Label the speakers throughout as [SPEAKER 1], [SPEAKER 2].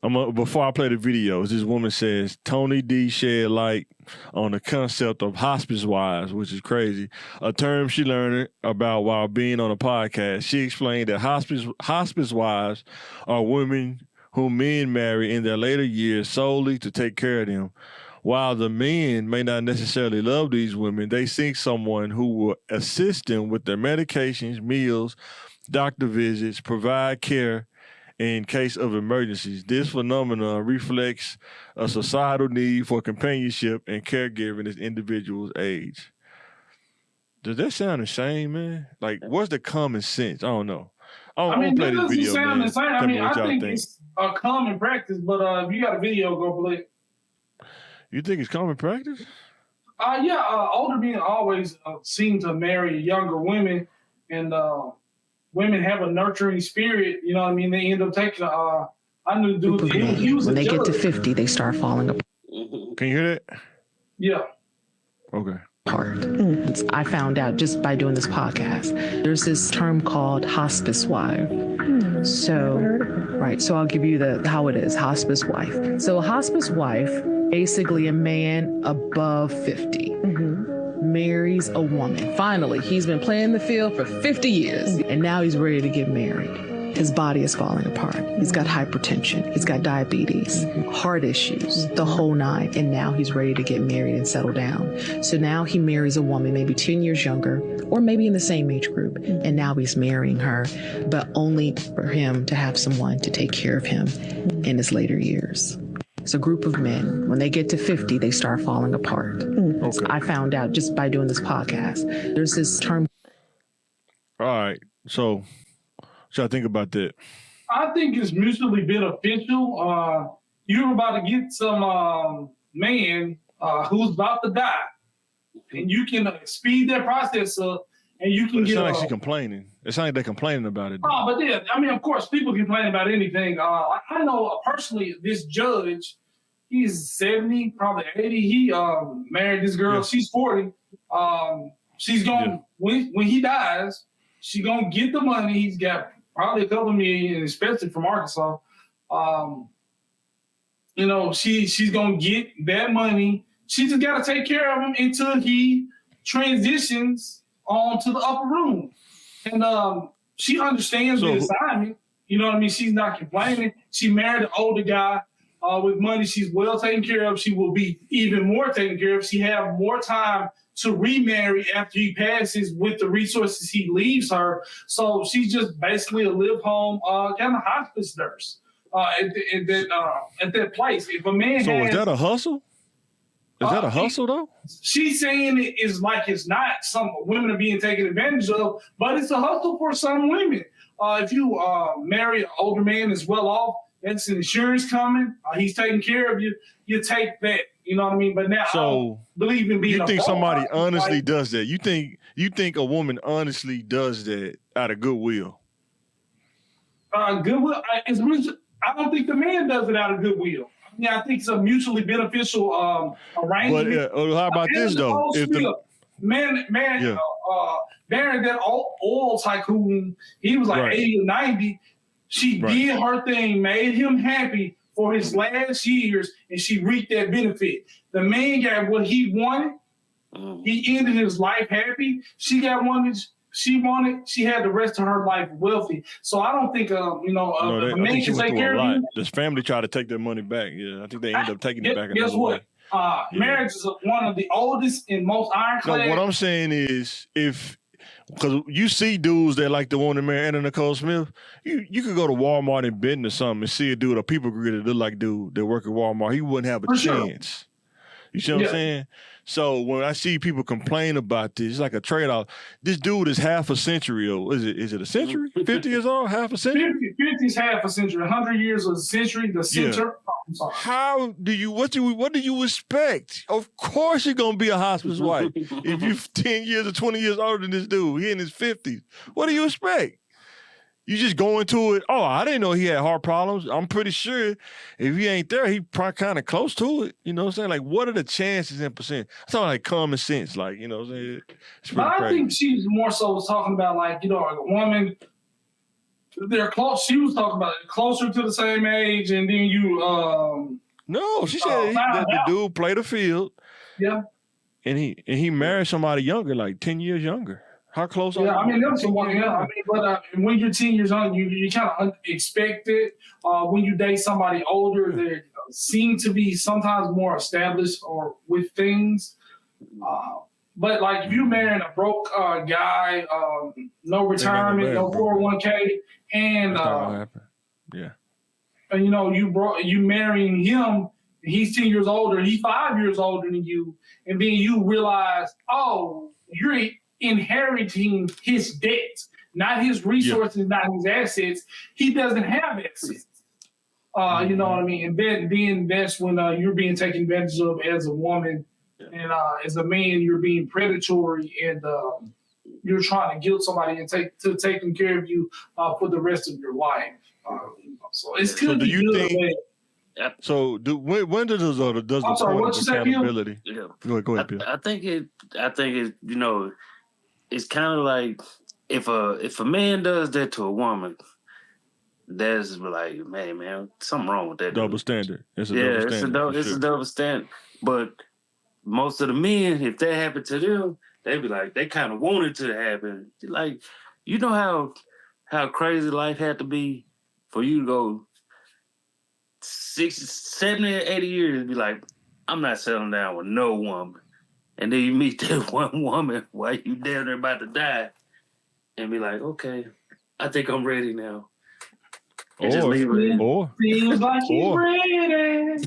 [SPEAKER 1] Before I play the videos, this woman says Tony D shed light on the concept of hospice wives, which is crazy, a term she learned about while being on a podcast. She explained that hospice wives are women whom men marry in their later years solely to take care of them. While the men may not necessarily love these women, they seek someone who will assist them with their medications, meals, doctor visits, provide care in case of emergencies. This phenomenon reflects a societal need for companionship and caregiving as individuals age. Does that sound insane, man? Like, what's the common sense? I don't know. I mean, play this video, man.
[SPEAKER 2] I mean, I think it's a common practice, but if you got a video, go play it.
[SPEAKER 1] You think it's common practice?
[SPEAKER 2] Older men always seem to marry younger women, and women have a nurturing spirit. You know what I mean? They end up taking. I knew dude.
[SPEAKER 3] When they get to 50, they start falling apart.
[SPEAKER 1] Can you hear that?
[SPEAKER 2] Yeah.
[SPEAKER 1] Okay.
[SPEAKER 3] I found out just by doing this podcast. There's this term called hospice wife. So I'll give you how it is, hospice wife. So a hospice wife, basically a man above 50, marries a woman. Finally, he's been playing the field for 50 years, and now he's ready to get married. His body is falling apart. He's got hypertension. He's got diabetes, heart issues, the whole nine. And now he's ready to get married and settle down. So now he marries a woman, maybe 10 years younger, or maybe in the same age group. And now he's marrying her, but only for him to have someone to take care of him in his later years. It's a group of men. When they get to 50, they start falling apart. Okay. So I found out just by doing this podcast. There's this term.
[SPEAKER 1] All right. So what I think about that?
[SPEAKER 2] I think it's mutually beneficial. You're about to get some man who's about to die, and you can speed that process up, and you can get.
[SPEAKER 1] It's not like she's complaining. It's not like they're complaining about it.
[SPEAKER 2] Oh, but yeah, I mean, of course, people complain about anything. I know personally this judge. He's 70, probably 80. He married this girl. Yeah. She's 40. She's going when he dies, she's gonna get the money. He's got probably a couple million, especially from Arkansas. She's gonna get that money. She just gotta take care of him until he transitions on to the upper room. And she understands the assignment. You know what I mean? She's not complaining. She married an older guy with money. She's well taken care of. She will be even more taken care of. She have more time to remarry after he passes with the resources he leaves her. So she's just basically a live home kind of hospice nurse at that place. If a man
[SPEAKER 1] is that a hustle? Is that a hustle though?
[SPEAKER 2] She's saying it is like it's not. Some women are being taken advantage of, but it's a hustle for some women. If you marry an older man that's well off, that's an insurance coming. He's taking care of you. You take that. You know what I mean? But now I don't believe in being.
[SPEAKER 1] You think somebody honestly does that? You think a woman honestly does that out of goodwill?
[SPEAKER 2] Goodwill. I don't think the man does it out of goodwill. Yeah, I think it's a mutually beneficial arrangement.
[SPEAKER 1] But how about this though?
[SPEAKER 2] If the man, married that oil tycoon, he was like 80 or 90. She did her thing, made him happy for his last years, and she reaped that benefit. The man got what he wanted. He ended his life happy. She got what she wanted. She had the rest of her life wealthy. So I don't think, a man can take care of you.
[SPEAKER 1] This family tried to take their money back. Yeah, I think they end up taking it back.
[SPEAKER 2] Guess what? Marriage is one of the oldest and most ironclad.
[SPEAKER 1] No, what I'm saying is because you see dudes that like the one that married Anna Nicole Smith, you could go to Walmart in Benton or something and see a dude, a people greeter that look like dude that work at Walmart. He wouldn't have a chance. You see what I'm saying? So when I see people complain about this, it's like a trade-off. This dude is half a century old. Is it a century? 50 years old? Half a century?
[SPEAKER 2] 50 is half a century. 100 years is a century. The center.
[SPEAKER 1] How do you, what do you expect? Of course you're going to be a hospice wife if you're 10 years or 20 years older than this dude. He in his 50s. What do you expect? You just go into it, I didn't know he had heart problems. I'm pretty sure if he ain't there, he probably kind of close to it. You know what I'm saying? Like, what are the chances in percent? It's not like common sense, like, you know what I'm saying?
[SPEAKER 2] But I think she's more so talking about, like, a woman they're close. She was talking about it, closer to the same age, and then you
[SPEAKER 1] No, she said the dude played the field.
[SPEAKER 2] Yeah.
[SPEAKER 1] And he married somebody younger, like 10 years younger. How close are you?
[SPEAKER 2] I mean, that's the one. Yeah, I mean, but when you're 10 years old, you kind of expect it. When you date somebody older, they seem to be sometimes more established or with things. But like if you're marrying a broke guy, no retirement, no 401k, and
[SPEAKER 1] yeah,
[SPEAKER 2] and you marrying him. He's 10 years older. He's 5 years older than you, and then you realize, oh, you're inheriting his debt, not his resources, not his assets. He doesn't have assets. You know what I mean? And then that's when you're being taken advantage of as a woman, and as a man, you're being predatory, and you're trying to guilt somebody and taking care of you for the rest of your life. So it's good.
[SPEAKER 1] So do you think? So when does the point of accountability?
[SPEAKER 4] Yeah.
[SPEAKER 1] Go ahead, Bill.
[SPEAKER 4] I think it. It's kind of like if a man does that to a woman, that's like, man, something wrong with that.
[SPEAKER 1] Double standard. It's a
[SPEAKER 4] double standard. But most of the men, if that happened to them, they be like, they kind of want it to happen. Like, you know how crazy life had to be for you to go 60, 70, 80 years and be like, I'm not settling down with no woman. And then you meet that one woman while you down there about to die and be like, okay, I think I'm ready now. And just leave it.
[SPEAKER 2] Feels like he's ready.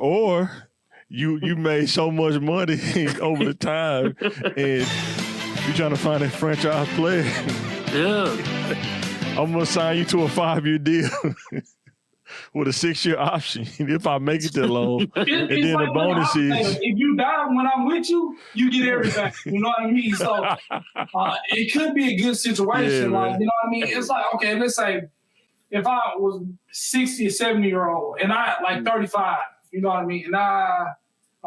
[SPEAKER 1] Or you made so much money over the time and you're trying to find a franchise player.
[SPEAKER 4] Yeah.
[SPEAKER 1] I'm going to sign you to a 5-year deal. With a 6-year option, if I make it that long, and then the bonus is
[SPEAKER 2] if you die when I'm with you, you get everything. You know what I mean? So it could be a good situation.
[SPEAKER 1] Yeah,
[SPEAKER 2] like, you know what I mean? It's like, okay, let's say if I was 60 or 70-year-old and I like 35, you know what I mean? And I'm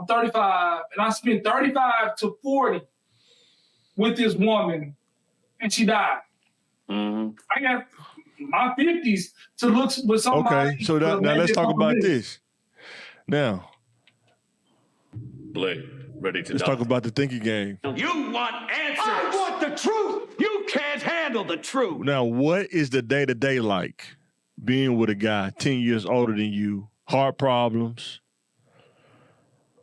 [SPEAKER 2] 35 and I spent 35 to 40 with this woman and she died.
[SPEAKER 4] Mm-hmm.
[SPEAKER 2] I got my 50s to look with somebody.
[SPEAKER 1] Okay, so now let's talk about this. Now,
[SPEAKER 5] Blake, ready to
[SPEAKER 1] let's talk about the thinking game.
[SPEAKER 5] You want answers. I want the truth. You can't handle the truth.
[SPEAKER 1] Now, what is the day-to-day like being with a guy 10 years older than you, heart problems,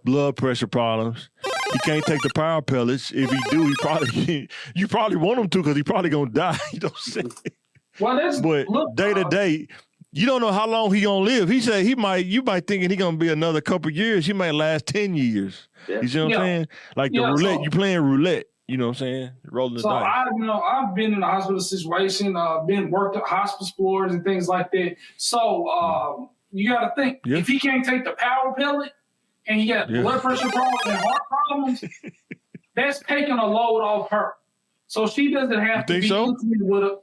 [SPEAKER 1] blood pressure problems? He can't take the power pellets. If he do, you probably want him to because he probably gonna die. You know what I'm saying?
[SPEAKER 2] Well,
[SPEAKER 1] day to day, you don't know how long he gonna live. He said you might thinking he gonna be another couple years. He might last 10 years.
[SPEAKER 4] Yeah.
[SPEAKER 1] You see what I'm saying? Like the roulette, you playing roulette. You know what I'm saying? Rolling the dice.
[SPEAKER 2] I've been in a hospital situation, worked at hospice floors and things like that. So you got to think if he can't take the power pellet and he got blood pressure problems and heart problems, that's taking a load off her. So she doesn't have to be intimate with her.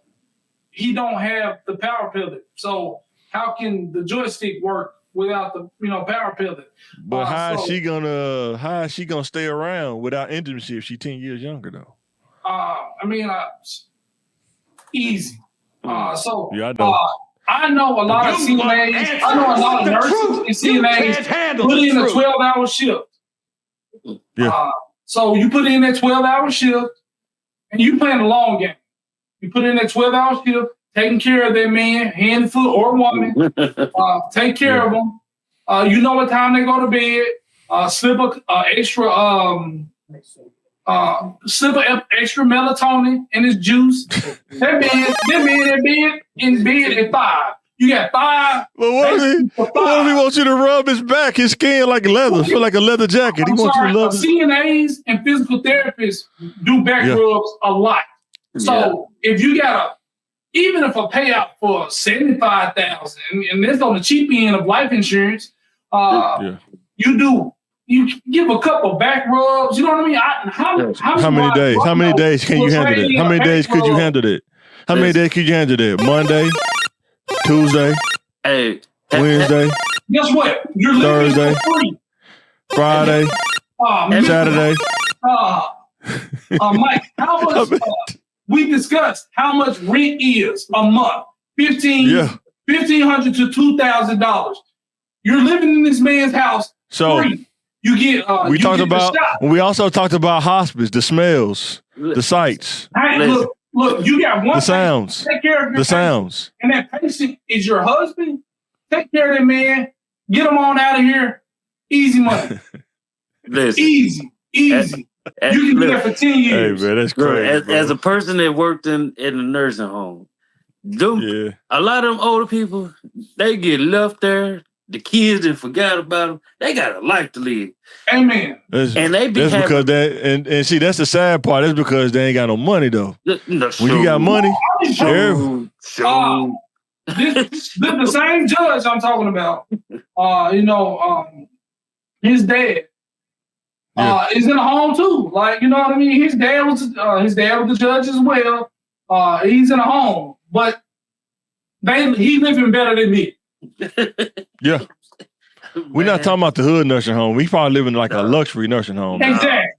[SPEAKER 2] He don't have the power pellet. So how can the joystick work without the power pellet?
[SPEAKER 1] But how is she gonna stay around without intimacy if she's 10 years younger though?
[SPEAKER 2] Easy.
[SPEAKER 1] I know.
[SPEAKER 2] I know a lot of CNAs. I know a lot of nurses and CNAs put in a 12-hour shift.
[SPEAKER 1] Yeah.
[SPEAKER 2] So you put in that 12-hour shift and you playing the long game. You put in that 12-hour shift, taking care of that man, hand, foot, or woman. Take care of them. You know what time they go to bed. Slip extra melatonin in his juice. That man in bed at 5. You got 5.
[SPEAKER 1] Well, what if he wants you to rub his back, his skin like leather, feel like a leather jacket? He wants you to love
[SPEAKER 2] CNAs and physical therapists do back rubs a lot. So if you got even if a payout for $75,000, and that's on the cheap end of life insurance, you give a couple back rubs. You know what I mean?
[SPEAKER 1] How many days? How many days can you handle that? How many days could you handle that? How many days could you handle that? Monday, Tuesday, Wednesday.
[SPEAKER 2] Guess what? You're
[SPEAKER 1] Thursday,
[SPEAKER 2] for free.
[SPEAKER 1] Friday, Saturday.
[SPEAKER 2] Mike, how much? we discussed how much rent is a month. $1,500 to $2,000. You're living in this man's house free. You get
[SPEAKER 1] we also talked about hospice, the smells, the sights.
[SPEAKER 2] Hey, look, you got one
[SPEAKER 1] the sounds.
[SPEAKER 2] Take care of your
[SPEAKER 1] the
[SPEAKER 2] patient,
[SPEAKER 1] sounds.
[SPEAKER 2] and that patient is your husband. Take care of that man. Get him on out of here. Easy money. Easy. You can do that for 10 years.
[SPEAKER 1] Hey man, that's crazy.
[SPEAKER 4] As a person that worked in a nursing home, a lot of them older people, they get left there. The kids that forgot about them, they got a life to live.
[SPEAKER 2] Amen.
[SPEAKER 4] And they be
[SPEAKER 1] because and see, that's the sad part. That's because they ain't got no money though. When you got money,
[SPEAKER 2] this the same judge I'm talking about. His dad is in a home too. Like, you know what I mean? His dad was the judge as well. He's in a home, but he living better than me.
[SPEAKER 1] Yeah. We're not talking about the hood nursing home. We probably living like a luxury nursing home.
[SPEAKER 2] Exactly.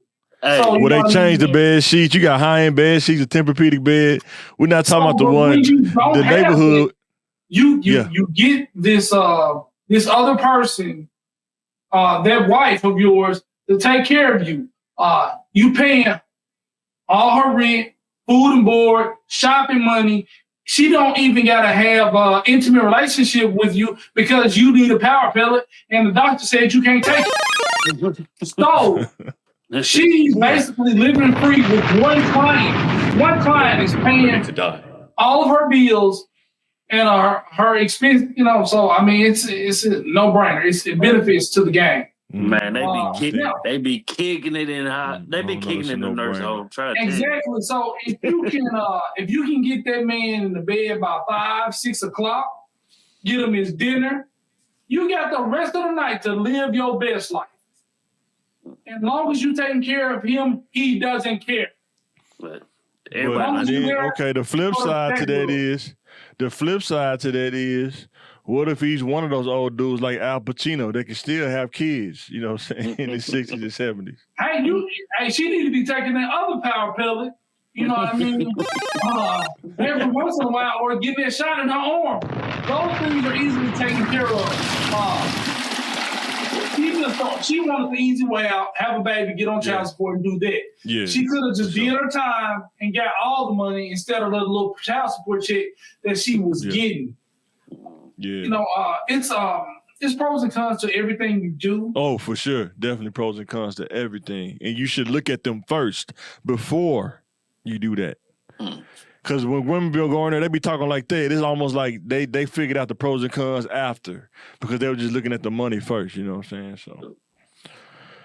[SPEAKER 1] So, where they change the bed sheets. You got high-end bed sheets, a Tempur-Pedic bed. We're not talking about the one, the neighborhood.
[SPEAKER 2] You get this other person, that wife of yours, to take care of you. You paying all her rent, food and board, shopping money. She don't even gotta have an intimate relationship with you because you need a power pellet, and the doctor said you can't take it. So she's basically living free with one client. One client is paying all of her bills and her expense. So I mean, it's a no-brainer. It benefits to the game.
[SPEAKER 4] Man, they be kicking it in the nursing home.
[SPEAKER 2] Exactly. So if you can get that man in the bed by 5, 6 o'clock, get him his dinner, you got the rest of the night to live your best life. As long as you taking care of him, he doesn't care.
[SPEAKER 1] The flip side to that is, what if he's one of those old dudes like Al Pacino that can still have kids, you know what I'm saying, in his 60s and 70s?
[SPEAKER 2] Hey, she need to be taking that other power pellet, you know what I mean? Every once in a while, or getting that shot in her arm. Those things are easily taken care of. She wanted the easy way out, have a baby, get on child support, and do that. Yeah. She could have just did her time and got all the money instead of the little child support check that she was getting. Yeah. It's pros and cons to everything you do.
[SPEAKER 1] Oh, for sure. Definitely pros and cons to everything. And you should look at them first before you do that. Because when women be going there, they be talking like that. It's almost like they figured out the pros and cons after because they were just looking at the money first, you know what I'm saying? So